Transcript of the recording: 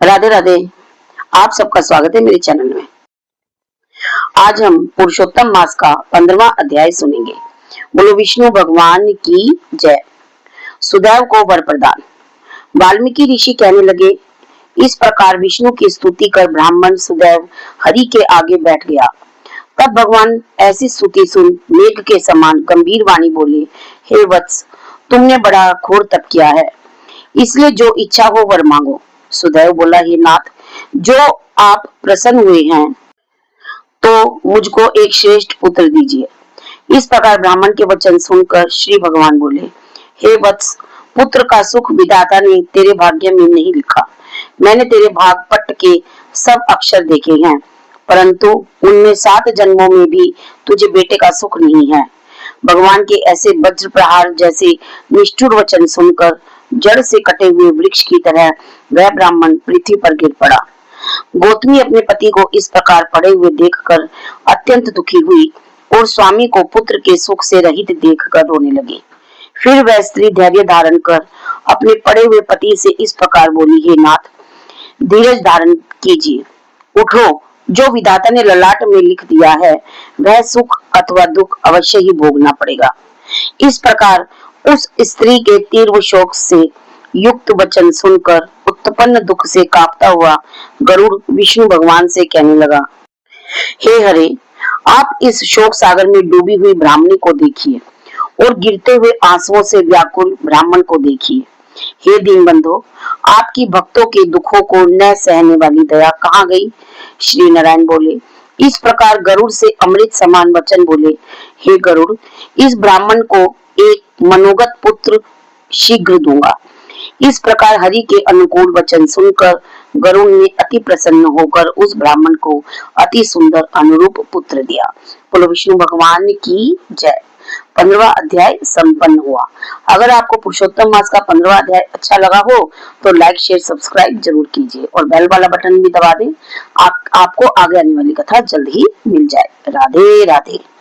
राधे राधे। आप सबका स्वागत है मेरे चैनल में। आज हम पुरुषोत्तम मास का 15वां अध्याय सुनेंगे। बोलो विष्णु भगवान की जय। सुदैव को वर प्रदान। वाल्मीकि ऋषि कहने लगे, इस प्रकार विष्णु की स्तुति कर ब्राह्मण सुदैव हरि के आगे बैठ गया। तब भगवान ऐसी स्तुति सुन मेघ के समान गंभीर वाणी बोले, हे वत्स, तुमने बड़ा घोर तप किया है, इसलिए जो इच्छा हो वर मांगो। सुदैव बोला, हे नाथ, जो आप प्रसन्न हुए हैं तो मुझको एक श्रेष्ठ पुत्र दीजिए। इस प्रकार ब्राह्मण के वचन सुनकर श्री भगवान बोले, हे वत्स, पुत्र का सुख विधाता ने तेरे भाग्य में नहीं लिखा। मैंने तेरे भाग पट्ट के सब अक्षर देखे हैं, परंतु उनमें 7 जन्मों में भी तुझे बेटे का सुख नहीं है। भगवान के ऐसे वज्र प्रहार जैसे निष्ठुर वचन सुनकर जड़ से कटे हुए वृक्ष की तरह वह ब्राह्मण पृथ्वी पर गिर पड़ा। गौतमी अपने पति को इस प्रकार पड़े हुए देखकर अत्यंत दुखी हुई और स्वामी को पुत्र के सुख से रहित देखकर रोने लगी। फिर वह स्त्री धैर्य धारण कर अपने पड़े हुए पति से इस प्रकार बोली, हे नाथ, धीरज धारण कीजिए, उठो, जो विधाता ने ललाट में लिख दिया है वह सुख अथवा दुख अवश्य ही भोगना पड़ेगा। इस प्रकार उस स्त्री के तीव्र शोक से युक्त वचन सुनकर उत्पन्न दुख से कांपता हुआ गरुड़ विष्णु भगवान से कहने लगा, हे हरे, आप इस शोक सागर में डूबी हुई ब्राह्मणी को देखिए और गिरते हुए आंसुओं से व्याकुल ब्राह्मण को देखिए। हे दीनबंधो, आपकी भक्तों के दुखों को न सहने वाली दया कहाँ गई? श्री नारायण बोले, इस प्रकार गरुड़ से अमृत समान वचन बोले, हे गरुड़, इस ब्राह्मण को एक मनोगत पुत्र शीघ्र दूंगा। इस प्रकार हरि के अनुकूल वचन सुनकर गरुड़ ने अति प्रसन्न होकर उस ब्राह्मण को अति सुंदर अनुरूप पुत्र दिया। बोलो विष्णु भगवान की जय। 15वां अध्याय संपन्न हुआ। अगर आपको पुरुषोत्तम मास का 15वां अध्याय अच्छा लगा हो तो लाइक शेयर सब्सक्राइब जरूर कीजिए और बेल वाला बटन भी दबा दें। आपको आगे आने वाली कथा जल्द ही मिल जाए। राधे राधे।